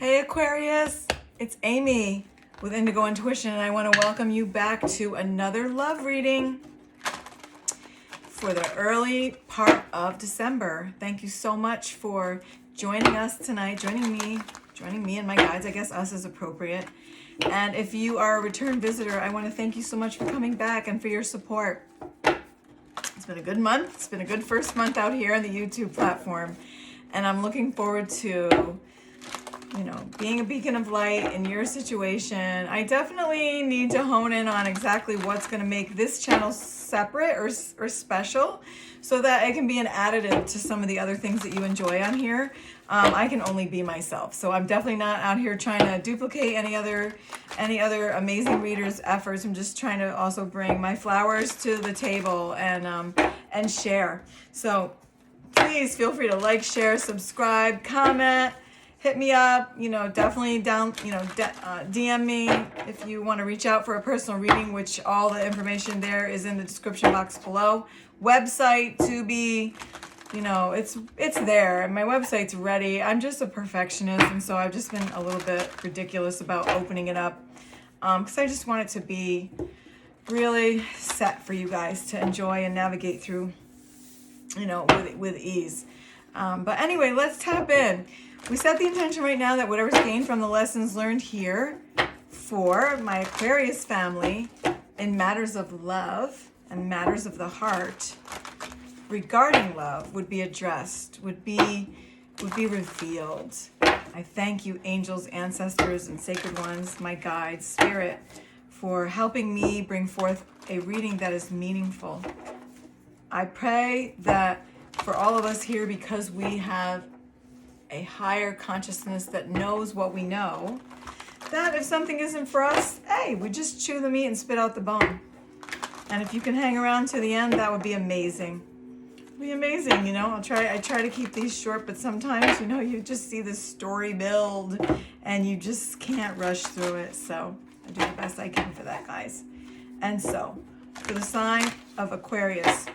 Hey Aquarius, it's Amy with Indigo Intuition, and I want to welcome you back to another love reading for the early part of December. Thank you so much for joining us tonight, joining me and my guides. I guess us is appropriate. And if you are a return visitor, I want to thank you so much for coming back and for your support. It's been a good month. It's been a good first month out here on the YouTube platform. And I'm looking forward to being a beacon of light in your situation. I definitely need to hone in on exactly what's going to make this channel separate or special so that it can be an additive to some of the other things that you enjoy on here. I can only be myself. So I'm definitely not out here trying to duplicate any other amazing readers' efforts. I'm just trying to also bring my flowers to the table and share. So please feel free to like, share, subscribe, comment. Hit me up, definitely DM me if you want to reach out for a personal reading, which all the information there is in the description box below. Website to be, it's there. My website's ready. I'm just a perfectionist, and so I've just been a little bit ridiculous about opening it up because I just want it to be really set for you guys to enjoy and navigate through, with ease. But anyway, let's tap in. We set the intention right now that whatever's gained from the lessons learned here for my Aquarius family in matters of love and matters of the heart regarding love would be addressed, would be revealed. I thank you, angels, ancestors, and sacred ones, my guides, spirit, for helping me bring forth a reading that is meaningful. I pray that for all of us here, because we have a higher consciousness that knows what we know, that if something isn't for us, hey, we just chew the meat and spit out the bone. And if you can hang around to the end, that would be amazing. It'd be amazing, I try to keep these short, but sometimes, you just see the story build and you just can't rush through it. So I do the best I can for that, guys. And so, for the sign of Aquarius,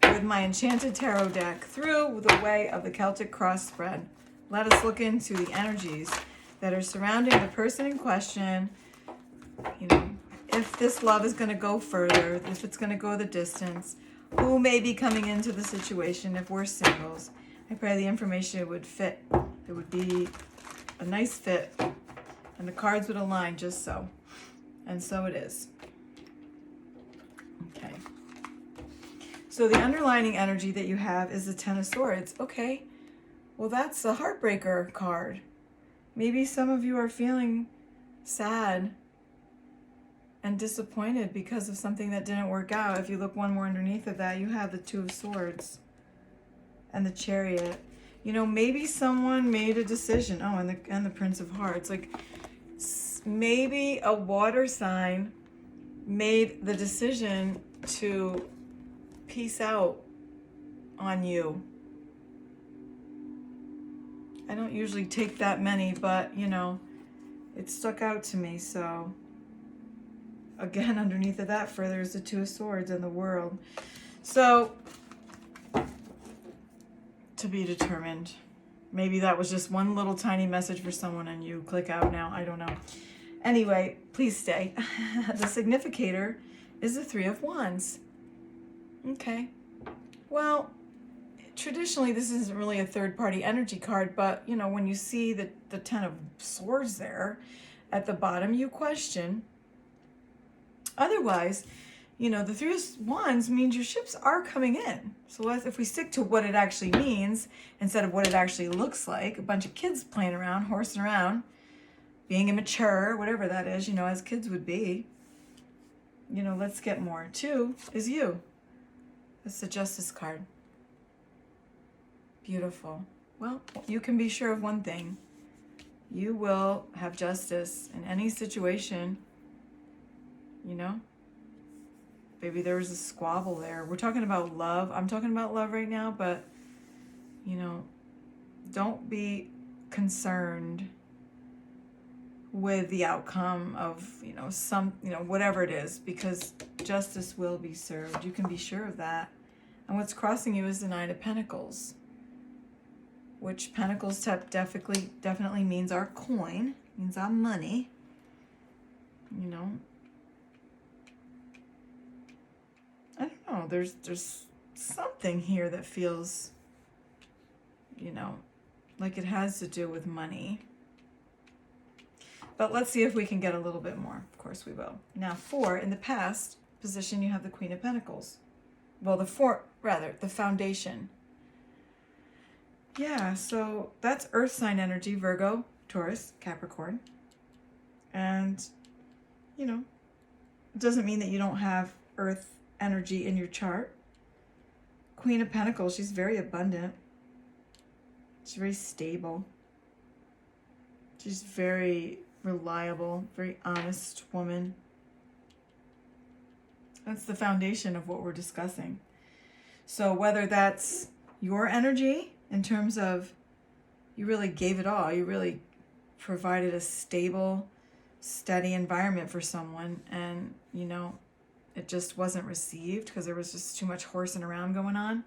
with my enchanted tarot deck through the way of the Celtic cross spread, let us look into the energies that are surrounding the person in question. If this love is going to go further, if it's going to go the distance, who may be coming into the situation if we're singles. I pray the information would fit. It would be a nice fit and the cards would align just so. And so it is. Okay. So the underlining energy that you have is the Ten of Swords. Okay, well that's a heartbreaker card. Maybe some of you are feeling sad and disappointed because of something that didn't work out. If you look one more underneath of that, you have the Two of Swords and the Chariot. Maybe someone made a decision. Oh, and the Prince of Hearts. Like maybe a water sign made the decision to peace out on you. I don't usually take that many, but it stuck out to me. So again, underneath of that further is the Two of Swords and the World. So to be determined. Maybe that was just one little tiny message for someone and you click out now. I don't know. Anyway, please stay. The significator is the Three of Wands. Okay, well, traditionally this isn't really a third-party energy card, but when you see the Ten of Swords there at the bottom, you question. Otherwise, the Three of Wands means your ships are coming in. So if we stick to what it actually means instead of what it actually looks like, a bunch of kids playing around, horsing around, being immature, whatever that is, as kids would be, let's get more. Two is you. It's the Justice card. Beautiful. Well, you can be sure of one thing. You will have justice in any situation. Maybe there was a squabble there. We're talking about love. I'm talking about love right now, but, don't be concerned with the outcome of, whatever it is, because justice will be served. You can be sure of that. And what's crossing you is the Nine of Pentacles. which Pentacles definitely means our coin, means our money. You know, I don't know. There's something here that feels, you know, like it has to do with money. But let's see if we can get a little bit more. Of course we will. Now 4, in the past position, you have the Queen of Pentacles. Well, the foundation. Yeah, so that's Earth sign energy, Virgo, Taurus, Capricorn. And, you know, it doesn't mean that you don't have Earth energy in your chart. Queen of Pentacles, she's very abundant. She's very stable. She's very reliable, very honest woman. That's the foundation of what we're discussing. So whether that's your energy in terms of you really gave it all, you really provided a stable, steady environment for someone, and, you know, it just wasn't received because there was just too much horsing around going on.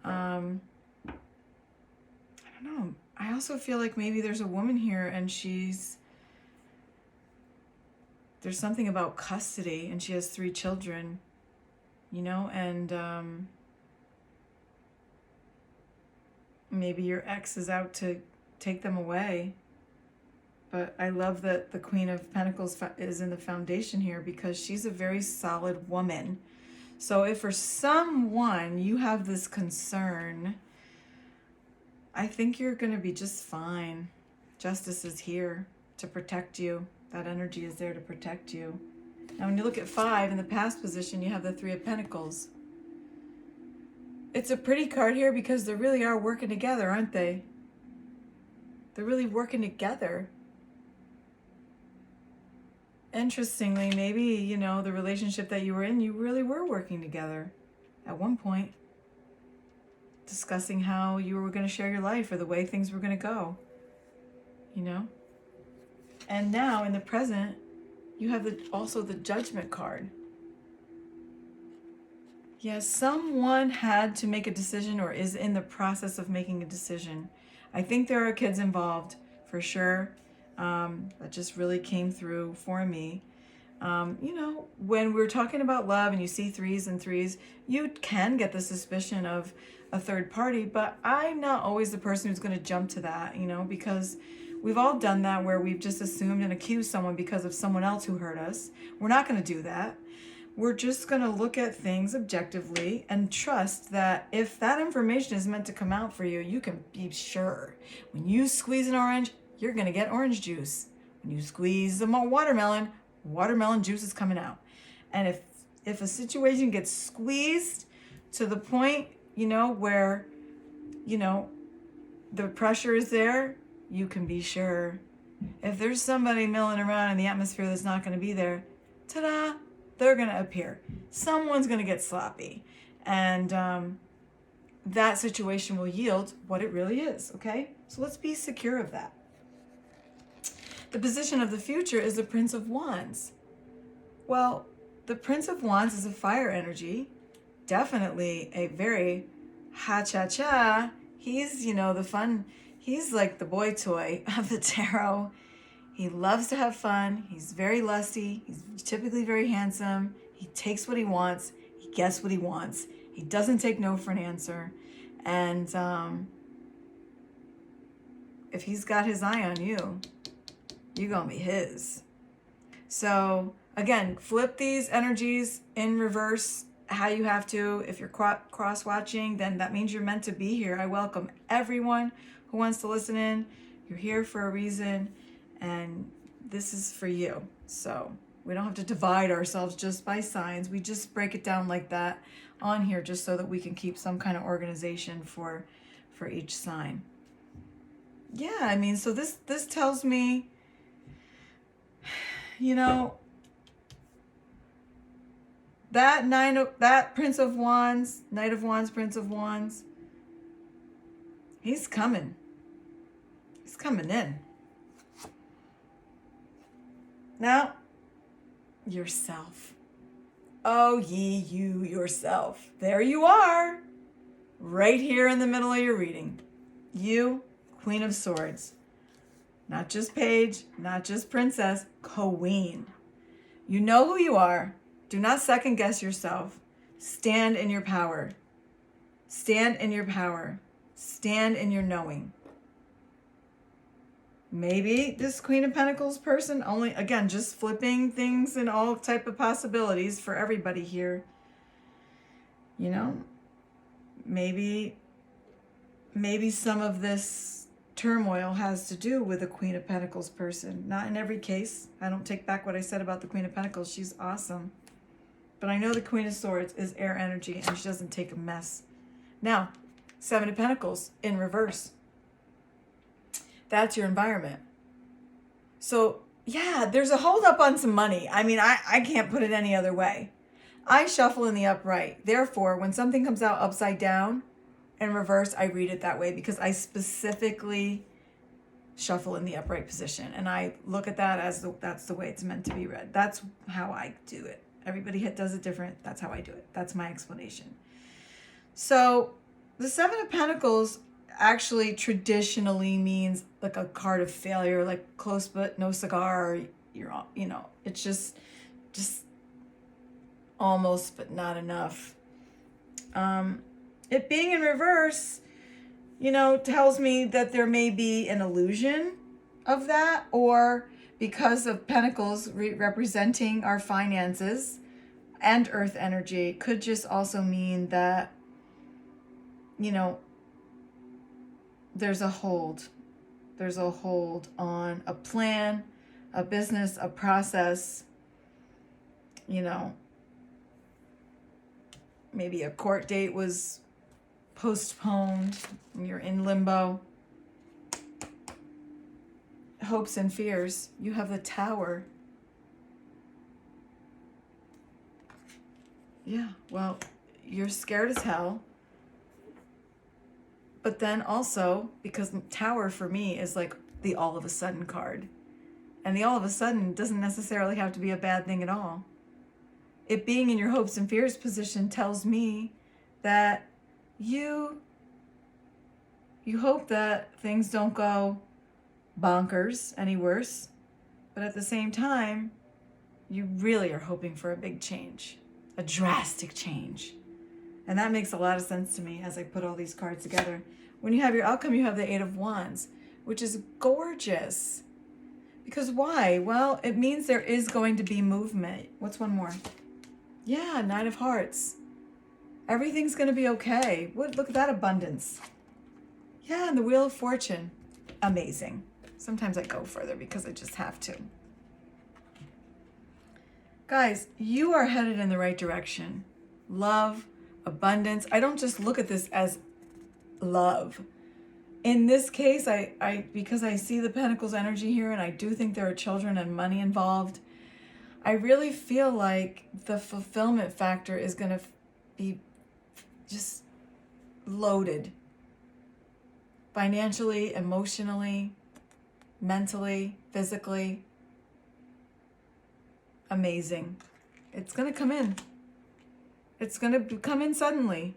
I don't know. I also feel like maybe there's a woman here and there's something about custody, and she has 3 children, you know, and maybe your ex is out to take them away. But I love that the Queen of Pentacles is in the foundation here because she's a very solid woman. So if for someone you have this concern, I think you're going to be just fine. Justice is here to protect you. That energy is there to protect you. Now, when you look at 5 in the past position, you have the 3 of Pentacles. It's a pretty card here because they really are working together, aren't they? They're really working together. Interestingly, maybe, you know, the relationship that you were in, you really were working together at one point, discussing how you were going to share your life or the way things were going to go, you know? And now in the present, you have also the Judgment card. Yes, someone had to make a decision or is in the process of making a decision. I think there are kids involved for sure. That just really came through for me. You know, when we're talking about love and you see 3s and 3s, you can get the suspicion of a third party, but I'm not always the person who's going to jump to that, you know, because we've all done that where we've just assumed and accused someone because of someone else who hurt us. We're not going to do that. We're just going to look at things objectively and trust that if that information is meant to come out for you, you can be sure. When you squeeze an orange, you're going to get orange juice. When you squeeze a watermelon, watermelon juice is coming out. And if a situation gets squeezed to the point, you know, where, you know, the pressure is there, you can be sure. If there's somebody milling around in the atmosphere that's not going to be there, ta-da, they're going to appear. Someone's going to get sloppy. And that situation will yield what it really is, okay? So let's be secure of that. The position of the future is the Prince of Wands. Well, the Prince of Wands is a fire energy. Definitely a very ha-cha-cha. He's, you know, the fun. He's like the boy toy of the tarot. He loves to have fun. He's very lusty. He's typically very handsome. He takes what he wants. He gets what he wants. He doesn't take no for an answer. And if he's got his eye on you, you're going to be his. So again, flip these energies in reverse how you have to. If you're cross-watching, then that means you're meant to be here. I welcome everyone who wants to listen in. You're here for a reason, and this is for you. So we don't have to divide ourselves just by signs. We just break it down like that on here just so that we can keep some kind of organization for each sign. Yeah, I mean, so this tells me, you know, that Prince of Wands, Knight of Wands, Prince of Wands, he's coming. He's coming in. Now, yourself. Oh, ye you yourself. There you are, right here in the middle of your reading. You, Queen of Swords. Not just page, not just princess, queen. You know who you are. Do not second guess yourself. Stand in your power. Stand in your power. Stand in your knowing. Maybe this Queen of Pentacles person only, again, just flipping things and all type of possibilities for everybody here. You know, maybe some of this turmoil has to do with a Queen of Pentacles person. Not in every case. I don't take back what I said about the Queen of Pentacles. She's awesome. But I know the Queen of Swords is air energy and she doesn't take a mess. Now, Seven of Pentacles in reverse. That's your environment. So, yeah, there's a holdup on some money. I mean, I can't put it any other way. I shuffle in the upright. Therefore, when something comes out upside down and reverse, I read it that way because I specifically shuffle in the upright position. And I look at that as that's the way it's meant to be read. That's how I do it. Everybody does it different. That's how I do it. That's my explanation. So the Seven of Pentacles actually traditionally means like a card of failure, like close but no cigar. You're, you know, it's just almost but not enough. It being in reverse, you know, tells me that there may be an illusion of that, or because of Pentacles representing our finances and earth energy, could just also mean that, you know, there's a hold. There's a hold on a plan, a business, a process, you know, maybe a court date was postponed and you're in limbo. Hopes and fears. You have the Tower. Yeah, well, you're scared as hell. But then also, because Tower for me is like the all of a sudden card. And the all of a sudden doesn't necessarily have to be a bad thing at all. It being in your hopes and fears position tells me that you hope that things don't go bonkers any worse. But at the same time, you really are hoping for a big change, a drastic change. And that makes a lot of sense to me as I put all these cards together. When you have your outcome, you have the Eight of Wands, which is gorgeous. Because why? Well, it means there is going to be movement. What's one more? Yeah, Nine of Hearts. Everything's going to be okay. Look at that abundance. Yeah, and the Wheel of Fortune. Amazing. Sometimes I go further because I just have to. Guys, you are headed in the right direction. Love, abundance. I don't just look at this as love. In this case, because I see the Pentacles energy here and I do think there are children and money involved, I really feel like the fulfillment factor is going to be just loaded. Financially, emotionally, mentally, physically. Amazing. It's going to come in. It's going to come in suddenly.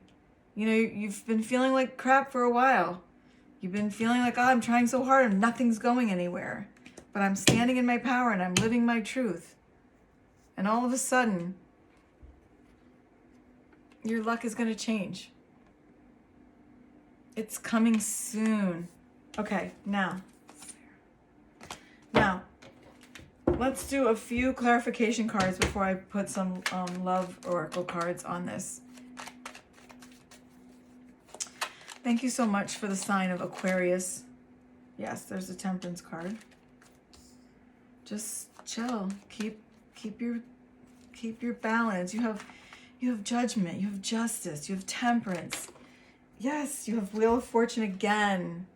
You know, you've been feeling like crap for a while. You've been feeling like, oh, I'm trying so hard and nothing's going anywhere. But I'm standing in my power and I'm living my truth. And all of a sudden, your luck is going to change. It's coming soon. Okay, now, let's do a few clarification cards before I put some love oracle cards on this. Thank you so much for the sign of Aquarius. Yes, there's a Temperance card. Just chill. Keep your balance. You have judgment. You have justice. You have temperance. Yes, you have Wheel of Fortune again.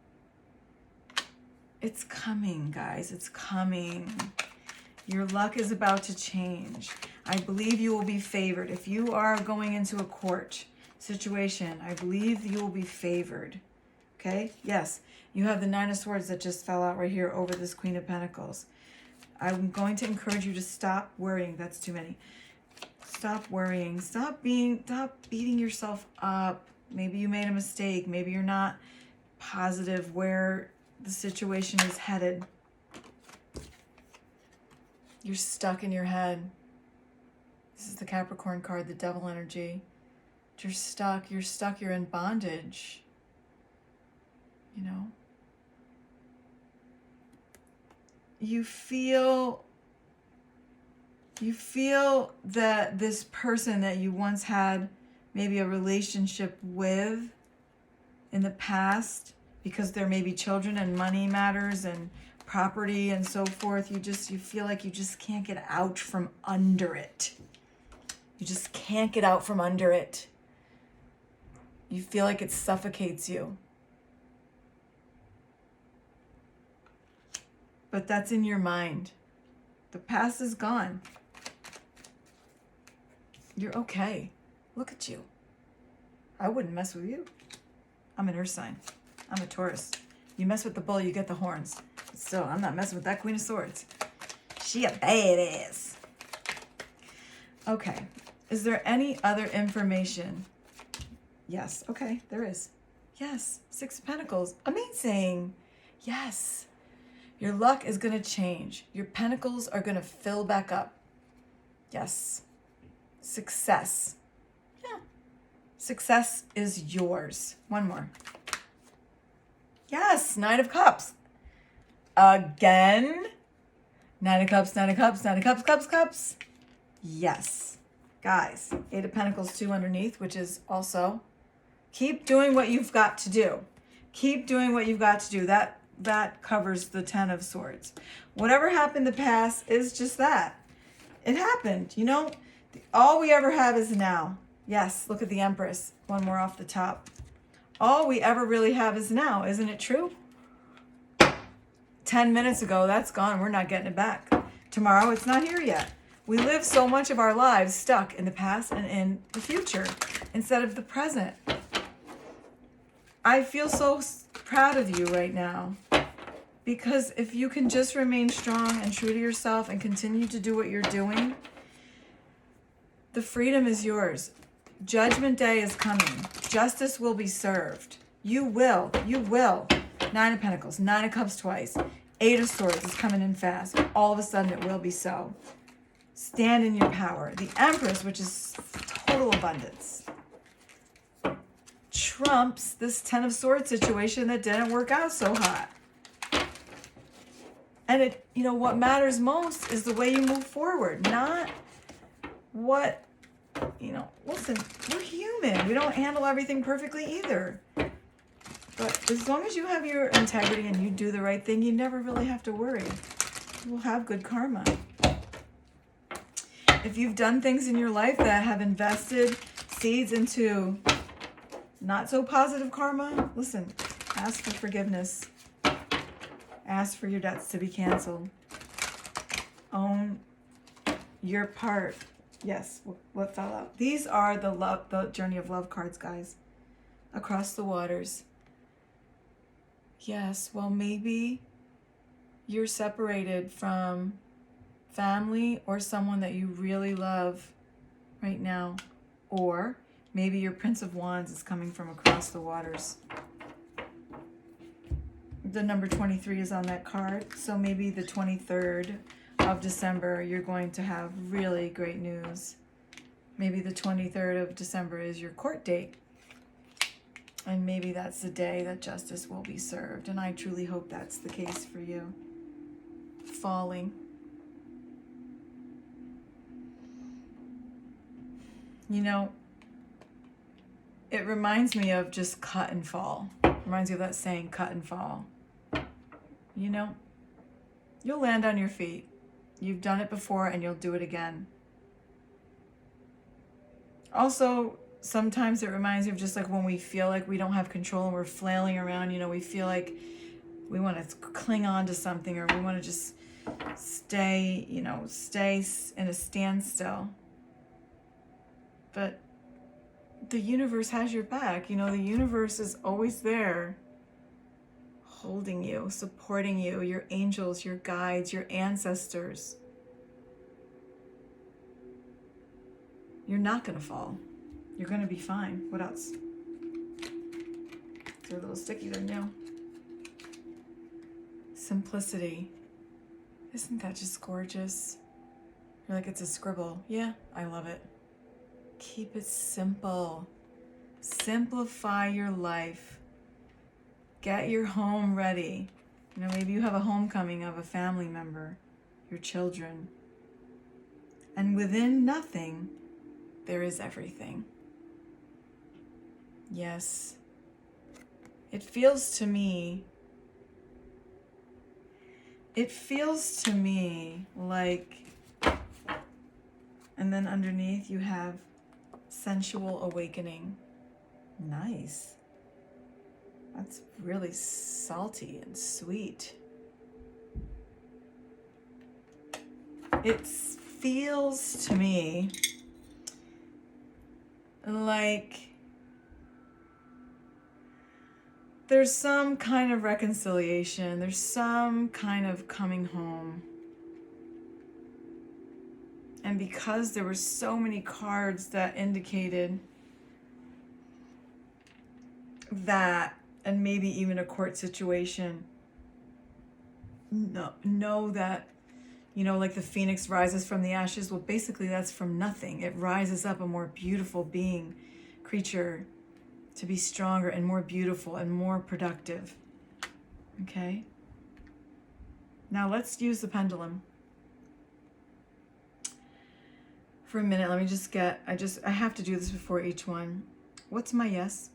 It's coming, guys. It's coming. Your luck is about to change. I believe you will be favored. If you are going into a court situation, I believe you will be favored. Okay? Yes, you have the Nine of Swords that just fell out right here over this Queen of Pentacles. I'm going to encourage you to stop worrying. That's too many. Stop worrying. Stop beating yourself up. Maybe you made a mistake. Maybe you're not positive where the situation is headed. You're stuck in your head. This is the Capricorn card, the devil energy. You're stuck, you're in bondage. You know? You feel that this person that you once had maybe a relationship with in the past, because there may be children and money matters and property and so forth, you feel like you just can't get out from under it. You just can't get out from under it. You feel like it suffocates you. But that's in your mind. The past is gone. You're okay. Look at you. I wouldn't mess with you. I'm an earth sign. I'm a Taurus. You mess with the bull, you get the horns. Still, I'm not messing with that Queen of Swords. She a badass. Okay. Is there any other information? Yes. Okay, there is. Yes. 6 of Pentacles. Amazing. Yes. Your luck is going to change. Your pentacles are going to fill back up. Yes. Success. Yeah. Success is yours. One more. Yes. 9 of Cups. Again. 9 of Cups, 9 of Cups, 9 of Cups, cups. Yes. Guys, 8 of Pentacles, 2 underneath, which is also keep doing what you've got to do. Keep doing what you've got to do. That covers the 10 of Swords. Whatever happened in the past is just that. It happened, you know? All we ever have is now. Yes, look at the Empress. One more off the top. All we ever really have is now. Isn't it true? 10 minutes ago, that's gone. We're not getting it back. Tomorrow, it's not here yet. We live so much of our lives stuck in the past and in the future instead of the present. I feel so proud of you right now, because if you can just remain strong and true to yourself and continue to do what you're doing, the freedom is yours. Judgment Day is coming. Justice will be served. You will. 9 of Pentacles, 9 of Cups twice. 8 of Swords is coming in fast. All of a sudden it will be so. Stand in your power. The Empress, which is total abundance, trumps this 10 of Swords situation that didn't work out so hot. And it, you know, what matters most is the way you move forward, not what, you know, listen, we're human. We don't handle everything perfectly either. But as long as you have your integrity and you do the right thing, you never really have to worry. You will have good karma. If you've done things in your life that have invested seeds into not so positive karma, listen, ask for forgiveness. Ask for your debts to be canceled. Own your part. Yes, what fell out. These are the Journey of Love cards, guys. Across the waters. Yes, well, maybe you're separated from family or someone that you really love right now. Or maybe your Prince of Wands is coming from across the waters. The number 23 is on that card. So maybe the 23rd of December, you're going to have really great news. Maybe the 23rd of December is your court date. And maybe that's the day that justice will be served. And I truly hope that's the case for you. Falling. You know, it reminds me of just cut and fall. Reminds me of that saying, cut and fall. You know, you'll land on your feet. You've done it before and you'll do it again. Also, sometimes it reminds me of just like when we feel like we don't have control and we're flailing around, you know, we feel like we want to cling on to something, or we want to just stay in a standstill. But the universe has your back. You know, the universe is always there, holding you, supporting you, your angels, your guides, your ancestors. You're not going to fall. You're going to be fine. What else? They're a little sticky, they're new. Simplicity. Isn't that just gorgeous? You're like, it's a scribble. Yeah, I love it. Keep it simple. Simplify your life. Get your home ready. You know, maybe you have a homecoming of a family member, your children. And within nothing, there is everything. Yes. It feels to me like, and then underneath you have sensual awakening. Nice. That's really salty and sweet. It feels to me like there's some kind of reconciliation. There's some kind of coming home. And because there were so many cards that indicated that, and maybe even a court situation, know that, you know, like the phoenix rises from the ashes. Well, basically that's from nothing. It rises up a more beautiful being, creature, to be stronger and more beautiful and more productive. Okay? Now let's use the pendulum for a minute. Let me just get, I have to do this before each one. What's my yes?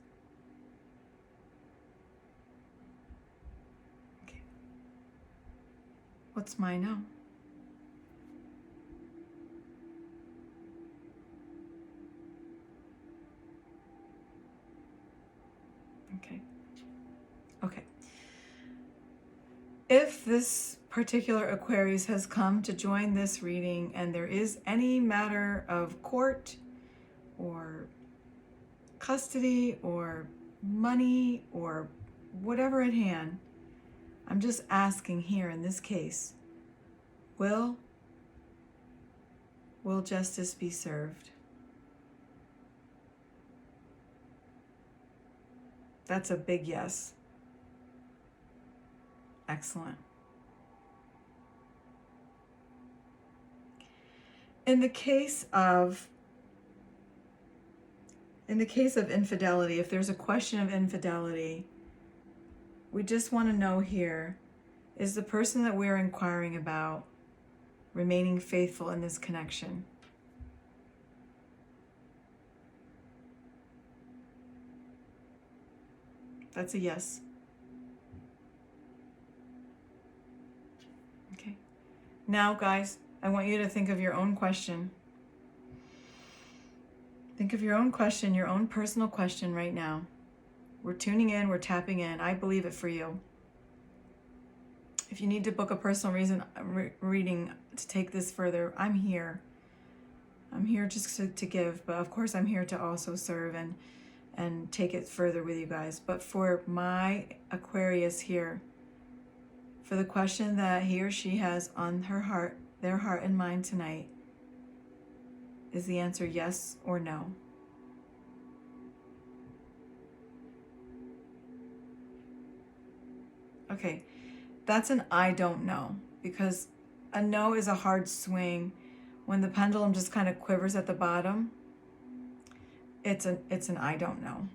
Okay. What's my no? Okay. Okay. If this particular Aquarius has come to join this reading and there is any matter of court or custody or money or whatever at hand, I'm just asking here in this case, will justice be served? That's a big yes. Excellent. In the case of infidelity, if there's a question of infidelity, we just want to know here, is the person that we're inquiring about remaining faithful in this connection? That's a yes. Okay. Now, guys, I want you to think of your own question. Think of your own question, your own personal question right now. We're tuning in, we're tapping in. I believe it for you. If you need to book a personal reading to take this further, I'm here. I'm here just to give, but of course I'm here to also serve and take it further with you guys. But for my Aquarius here, for the question that he or she has on her heart, their heart and mind tonight, is the answer yes or no? Okay, that's an I don't know, because a no is a hard swing. When the pendulum just kind of quivers at the bottom, it's an I don't know.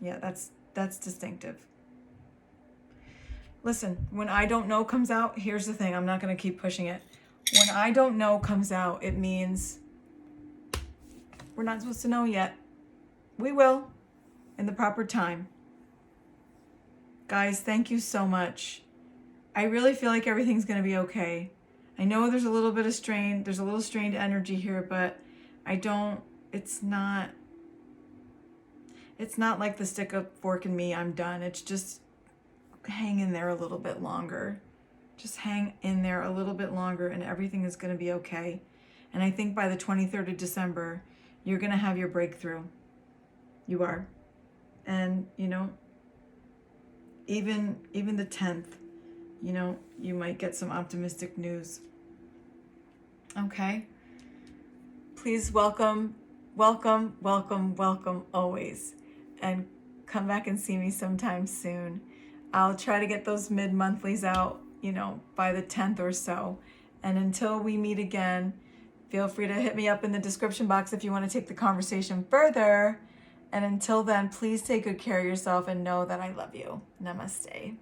Yeah, that's distinctive. Listen, when I don't know comes out, here's the thing, I'm not going to keep pushing it. When I don't know comes out, it means we're not supposed to know yet. We will in the proper time. Guys, thank you so much. I really feel like everything's going to be okay. I know there's a little bit of strain, there's a little strained energy here, but it's not like the stick a fork in me, I'm done. It's just hang in there a little bit longer. Just hang in there a little bit longer and everything is going to be okay. And I think by the 23rd of December, you're going to have your breakthrough. You are. And, you know, even the 10th, you know, you might get some optimistic news. Okay? Please welcome always. And come back and see me sometime soon. I'll try to get those mid-monthlies out, by the 10th or so. And until we meet again, feel free to hit me up in the description box if you want to take the conversation further. And until then, please take good care of yourself and know that I love you. Namaste.